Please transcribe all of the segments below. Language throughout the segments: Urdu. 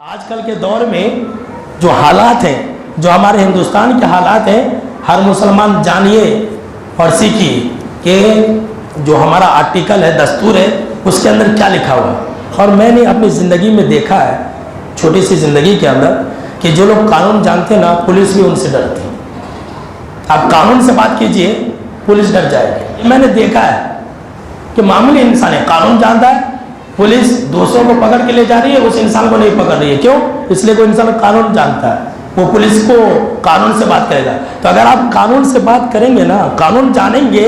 آج کل کے دور میں جو حالات ہیں، جو ہمارے ہندوستان کے حالات ہیں، ہر مسلمان جانیے اور سیکھیے کہ جو ہمارا آرٹیکل ہے، دستور ہے، اس کے اندر کیا لکھا ہوا ہے۔ اور میں نے اپنی زندگی میں دیکھا ہے، چھوٹی سی زندگی کے اندر، کہ جو لوگ قانون جانتے ہیں نا، پولیس بھی ان سے ڈرتی ہے۔ آپ قانون سے بات کیجئے، پولیس ڈر جائے گی۔ میں نے دیکھا ہے کہ معمولی انسان ہے، قانون جانتا ہے، پولیس دوسروں کو پکڑ کے لے جا رہی ہے، اس انسان کو نہیں پکڑ رہی ہے۔ کیوں؟ اس لیے کوئی انسان قانون جانتا ہے، وہ پولیس کو قانون سے بات کرے گا۔ تو اگر آپ قانون سے بات کریں گے نا، قانون جانیں گے،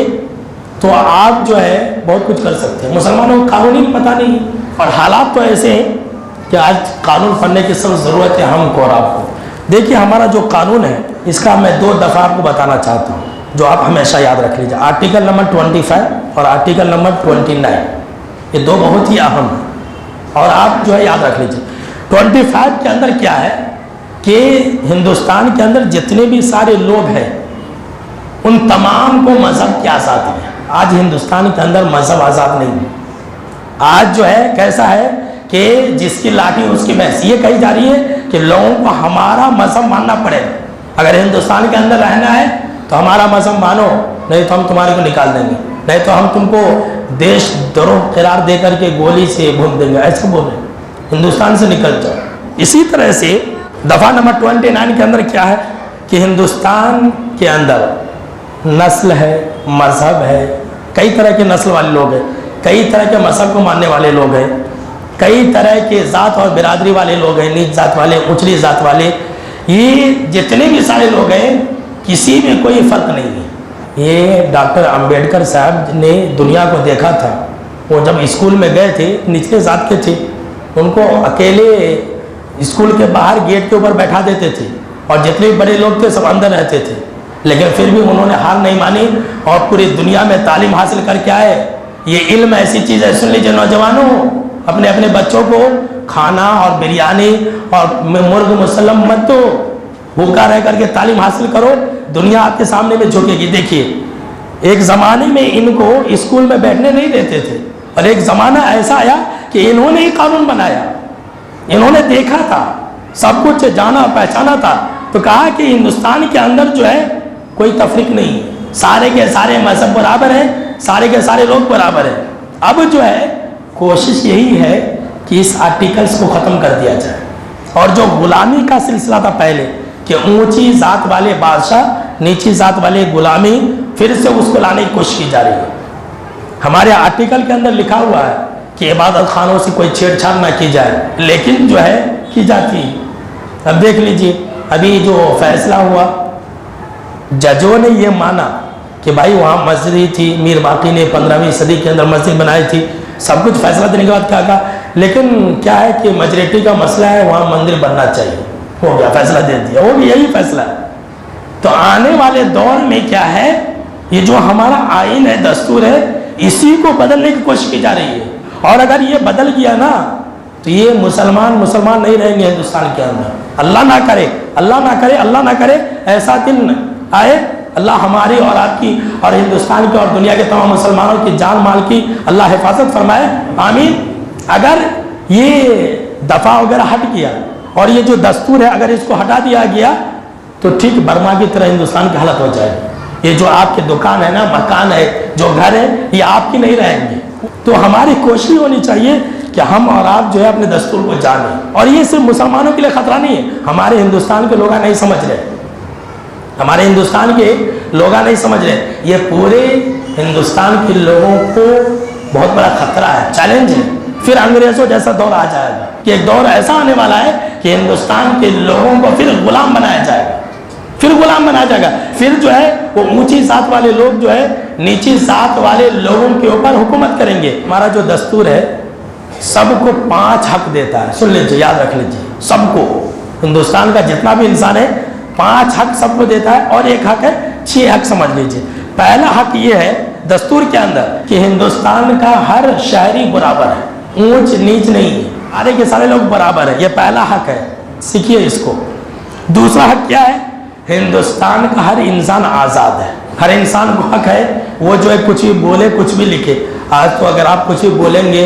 تو آپ جو ہے بہت کچھ کر سکتے ہیں۔ مسلمانوں کو قانون ہی پتہ نہیں، اور حالات تو ایسے ہیں کہ آج قانون پڑھنے کی سب ضرورت ہے ہم کو اور آپ کو۔ دیکھیے ہمارا جو قانون ہے، اس کا میں 2 دفعہ آپ کو بتانا چاہتا ہوں، جو آپ ہمیشہ یاد رکھ لیجیے۔ آرٹیکل نمبر 25 اور آرٹیکل نمبر 29، یہ 2 بہت ہی اہم ہیں، اور آپ جو ہے یاد رکھ لیجیے۔ 25 کے اندر کیا ہے کہ ہندوستان کے اندر جتنے بھی سارے لوگ ہیں، ان تمام کو مذہب کی آزادی ہے۔ آج ہندوستان کے اندر مذہب آزاد نہیں ہے۔ آج جو ہے کیسا ہے کہ جس کی لاٹھی اس کی بھینس، یہ کہی جا رہی ہے کہ لوگوں کو ہمارا مذہب ماننا پڑے گا۔ اگر ہندوستان کے اندر رہنا ہے تو ہمارا مذہب مانو، نہیں تو ہم تمہارے کو نکال دیں گے، نہیں تو ہم تم کو دیش دروہ قرار دے کر کے گولی سے بھون دیں گے، ایسا بول رہے ہیں، ہندوستان سے نکل جاؤ۔ اسی طرح سے دفعہ نمبر 29 کے اندر کیا ہے کہ ہندوستان کے اندر نسل ہے، مذہب ہے، کئی طرح کے نسل والے لوگ ہیں، کئی طرح کے مذہب کو ماننے والے لوگ ہیں، کئی طرح کے ذات اور برادری والے لوگ ہیں، نیچ ذات والے، اونچلی ذات والے، یہ جتنے بھی سارے لوگ ہیں، کسی میں کوئی فرق نہیں ہے۔ یہ ڈاکٹر امبیڈکر صاحب نے دنیا کو دیکھا تھا۔ وہ جب اسکول میں گئے تھے، نچلے ذات کے تھے، ان کو اکیلے اسکول کے باہر گیٹ کے اوپر بیٹھا دیتے تھے، اور جتنے بھی بڑے لوگ تھے سب اندر رہتے تھے، لیکن پھر بھی انہوں نے ہار نہیں مانی اور پوری دنیا میں تعلیم حاصل کر کے آئے۔ یہ علم ایسی چیز ہے، سن لیجیے نوجوانوں، اپنے اپنے بچوں کو کھانا اور بریانی اور مرغ مسلم مت دو، بھوکا رہ کر کے تعلیم حاصل کرو، دنیا آپ کے سامنے میں جھکے گی۔ دیکھیے ایک زمانے میں ان کو اسکول میں بیٹھنے نہیں دیتے تھے، اور ایک زمانہ ایسا آیا کہ انہوں نے ہی قانون بنایا، انہوں نے دیکھا تھا، سب کچھ جانا پہچانا تھا، تو کہا کہ ہندوستان کے اندر جو ہے کوئی تفریق نہیں، سارے کے سارے مذہب برابر ہیں، سارے کے سارے لوگ برابر ہیں۔ اب جو ہے کوشش یہی ہے کہ اس آرٹیکلز کو ختم کر دیا جائے، اور جو غلامی کا سلسلہ تھا پہلے کہ اونچی ذات والے بادشاہ، نیچی ذات والے غلامی، پھر سے اس کو لانے کی کوشش کی جا رہی ہے۔ ہمارے آرٹیکل کے اندر لکھا ہوا ہے کہ عبادت خانوں سے کوئی چھیڑ چھاڑ نہ کی جائے، لیکن جو ہے کی جاتی ہے۔ اب دیکھ لیجئے ابھی جو فیصلہ ہوا، ججوں نے یہ مانا کہ بھائی وہاں مسجد ہی تھی، میر باقی نے 15ویں صدی کے اندر مسجد بنائی تھی، سب کچھ فیصلہ دینے کے بعد کیا کہا، لیکن کیا ہے کہ میجورٹی کا مسئلہ ہے، وہاں مندر بننا چاہیے، ہو گیا، فیصلہ دے دیا، وہ بھی یہی فیصلہ ہے۔ تو آنے والے دور میں کیا ہے، یہ جو ہمارا آئین ہے، دستور ہے، اسی کو بدلنے کی کوشش کی جا رہی ہے، اور اگر یہ بدل گیا نا تو یہ مسلمان نہیں رہیں گے ہندوستان کے اندر۔ اللہ نہ کرے، اللہ نہ کرے، اللہ نہ کرے ایسا دن آئے، اللہ ہماری اور آپ کی اور ہندوستان کی اور دنیا کے تمام مسلمانوں کی جان مال کی اللہ حفاظت فرمائے، آمین۔ اگر یہ دفعہ وغیرہ ہٹ گیا اور یہ جو دستور ہے اگر اس کو ہٹا دیا گیا تو ٹھیک برما کی طرح ہندوستان کی حالت ہو جائے گی۔ یہ جو آپ کی دکان ہے نا، مکان ہے، جو گھر ہے، یہ آپ کی نہیں رہیں گے۔ تو ہماری کوشش ہونی چاہیے کہ ہم اور آپ جو ہے اپنے دستور کو جانیں، اور یہ صرف مسلمانوں کے لیے خطرہ نہیں ہے، ہمارے ہندوستان کے لوگ نہیں سمجھ رہے، ہمارے ہندوستان کے لوگ نہیں سمجھ رہے، یہ پورے ہندوستان کے لوگوں کو بہت بڑا خطرہ ہے، چیلنج ہے۔ پھر انگریزوں جیسا دور آ جائے گا کہ ایک دور ایسا آنے والا ہے کہ ہندوستان کے لوگوں کو پھر غلام بنایا جائے گا، پھر غلام بنایا جائے گا، پھر جو ہے وہ اونچی ذات والے لوگ جو ہے نیچی ذات والے لوگوں کے اوپر حکومت کریں گے۔ ہمارا جو دستور ہے سب کو 5 حق دیتا ہے، سن لیجیے، یاد رکھ لیجیے، سب کو، ہندوستان کا جتنا بھی انسان ہے 5 حق سب کو دیتا ہے، اور ایک حق ہے 6 حق سمجھ لیجیے۔ پہلا حق یہ ہے دستور کے اندر کہ ہندوستان کا ہر شہری برابر ہے، اونچ نیچ نہیں ہے، سارے کے سارے لوگ برابر ہیں، یہ پہلا حق ہے، سیکھیے اس کو۔ دوسرا حق کیا ہے، ہندوستان کا ہر انسان آزاد ہے، ہر انسان کو حق ہے وہ جو ہے کچھ بھی بولے، کچھ بھی لکھے۔ آج تو اگر آپ کچھ بھی بولیں گے